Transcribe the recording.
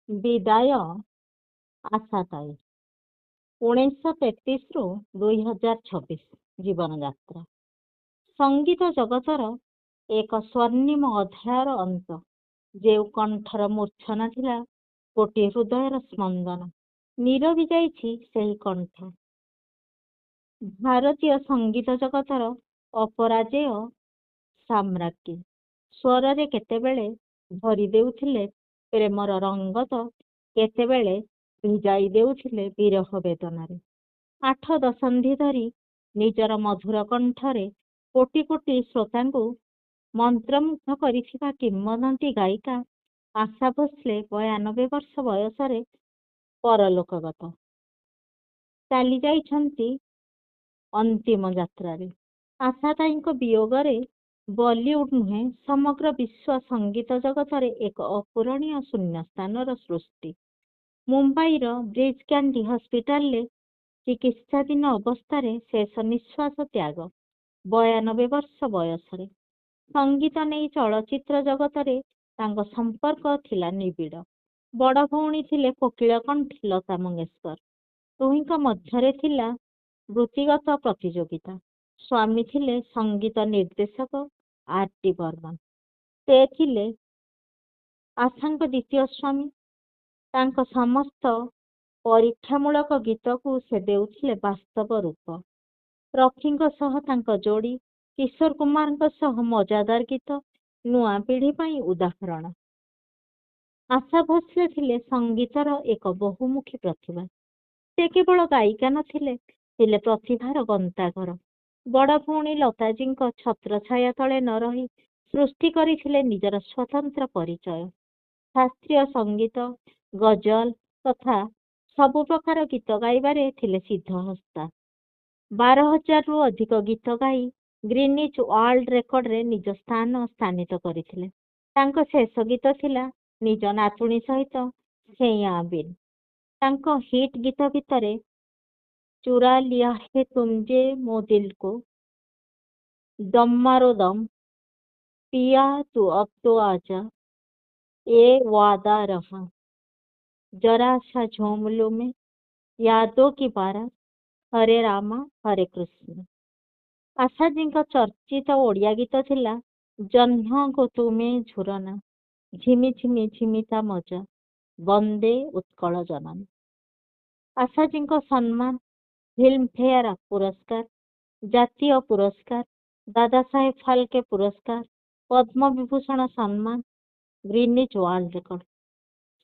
ବିଦାୟ ଆଶାତାଇ 1933 ରୁ 2026 ଜୀବନଯାତ୍ରା। ସଙ୍ଗୀତ ଜଗତର ଏକ ସ୍ୱର୍ଣ୍ଣିମ ଅଧ୍ୟାୟର ଅନ୍ତ। ଯେଉଁ କଣ୍ଠର ମୂର୍ଚ୍ଛନା ଥିଲା ଗୋଟିଏ ହୃଦୟର ସ୍ପନ୍ଦନ, ନୀରବି ଯାଇଛି ସେହି କଣ୍ଠ। ଭାରତୀୟ ସଙ୍ଗୀତ ଜଗତର ଅପରାଜେୟ ସାମ୍ରାଜ୍ଞୀ ସ୍ୱରରେ କେତେବେଳେ ଭରି ଦେଉଥିଲେ ପ୍ରେମର ରଙ୍ଗତ, କେତେବେଳେ ଭିଜାଇ ଦେଉଥିଲେ ବିରହ ବେଦନାରେ। 8 ଦଶନ୍ଧି ଧରି ନିଜର ମଧୁର କଣ୍ଠରେ କୋଟି କୋଟି ଶ୍ରୋତାଙ୍କୁ ମନ୍ତ୍ରମୁଗ୍ଧ କରିଥିବା କିମ୍ବଦନ୍ତୀ ଗାୟିକା ଆଶା ଭୋସଲେ 92 ବର୍ଷ ବୟସରେ ପରଲୋକଗତ। ଚାଲି ଯାଇଛନ୍ତି ଅନ୍ତିମ ଯାତ୍ରାରେ। ଆଶାତାଇଙ୍କ ବିୟୋଗରେ ବଲିଉଡ୍ ନୁହେଁ, ସମଗ୍ର ବିଶ୍ୱ ସଙ୍ଗୀତ ଜଗତରେ ଏକ ଅପୂରଣୀୟ ଶୂନ୍ୟସ୍ଥାନର ସୃଷ୍ଟି। ମୁମ୍ବାଇର ବ୍ରିଜ୍ କ୍ୟାଣ୍ଡି ହସ୍ପିଟାଲରେ ଚିକିତ୍ସାଧୀନ ଅବସ୍ଥାରେ ଶେଷ ନିଶ୍ୱାସ ତ୍ୟାଗ 92 ବର୍ଷ ବୟସରେ। ସଙ୍ଗୀତ ନେଇ ଚଳଚ୍ଚିତ୍ର ଜଗତରେ ତାଙ୍କ ସମ୍ପର୍କ ଥିଲା ନିବିଡ଼। ବଡ଼ ଭଉଣୀ ଥିଲେ କୋକିଳ କଣ୍ଠୀ ଲତା ମଙ୍ଗେଶକର। ଦୁହିଁଙ୍କ ମଧ୍ୟରେ ଥିଲା ବୃତ୍ତିଗତ ପ୍ରତିଯୋଗିତା। ସ୍ୱାମୀ ଥିଲେ ସଙ୍ଗୀତ ନିର୍ଦ୍ଦେଶକ R.D. ବର୍ମନ। ସେ ଥିଲେ ଆଶାଙ୍କ ଦ୍ୱିତୀୟ ସ୍ୱାମୀ। ତାଙ୍କ ସମସ୍ତ ପରୀକ୍ଷାମୂଳକ ଗୀତକୁ ସେ ଦେଉଥିଲେ ବାସ୍ତବ ରୂପ। ରଫିଙ୍କ ସହ ତାଙ୍କ ଯୋଡ଼ି, କିଶୋର କୁମାରଙ୍କ ସହ ମଜାଦାର ଗୀତ, ନୂଆ ପିଢ଼ି ପାଇଁ ଉଦାହରଣ। ଆଶା ଭୋସଲେ ଥିଲେ ସଙ୍ଗୀତର ଏକ ବହୁମୁଖୀ ପ୍ରତିଭା। ସେ କେବଳ ଗାୟିକା ନଥିଲେ, ଥିଲେ ପ୍ରତିଭାର ଗନ୍ତାଘର। ବଡ଼ ଭଉଣୀ ଲତାଜୀଙ୍କ ଛତ୍ରଛାୟା ତଳେ ନ ରହି ସୃଷ୍ଟି କରିଥିଲେ ନିଜର ସ୍ୱତନ୍ତ୍ର ପରିଚୟ। ଶାସ୍ତ୍ରୀୟ ସଙ୍ଗୀତ, ଗଜଲ ତଥା ସବୁ ପ୍ରକାର ଗୀତ ଗାଇବାରେ ଥିଲେ ସିଦ୍ଧହସ୍ତା। 12,000ରୁ ଅଧିକ ଗୀତ ଗାଇ ଗ୍ରୀନିଚ୍ ୱାର୍ଲ୍ଡ ରେକର୍ଡରେ ନିଜ ସ୍ଥାନ ସ୍ଥାନିତ କରିଥିଲେ। ତାଙ୍କ ଶେଷ ଗୀତ ଥିଲା ନିଜ ନାତୁଣୀ ସହିତ ସେୟାଁ ବିନ୍। ତାଙ୍କ ହିଟ୍ ଗୀତ ଭିତରେ ଚୁରା ଲିୟା ହେ ତୁମଜେ ମୋ ଦିଲକୁ, ଦମ୍ ମାରୋ ଦମ୍, ପିୟା ତୁ ଅବ ତ ଆଜା, ଏ ୱାଦା ରହା, ଜରା ସା ଝୁମ ଲूं मैं, यादों की बारात, ହରେ ରାମା ହରେ କୃଷ୍ଣ। ଆଶାଜୀଙ୍କ ଚର୍ଚ୍ଚିତ ଓଡ଼ିଆ ଗୀତ ଥିଲା ଜହ୍ନକୁ ତୁମେ ଝୁରନା, ଝିମି ଝିମି ଝିମିତା ମଜା, ବନ୍ଦେ ଉତ୍କଳ ଜନନୀ। ଆଶାଜୀଙ୍କ ସମ୍ମାନ ଫିଲ୍ମଫେୟାର ପୁରସ୍କାର, ଜାତୀୟ ପୁରସ୍କାର, ଦାଦା ସାହେବ ଫାଲକେ ପୁରସ୍କାର, ପଦ୍ମବିଭୂଷଣ ସମ୍ମାନ, ଗ୍ରୀନିଚ୍ ୱାର୍ଲ୍ଡ ରେକର୍ଡ।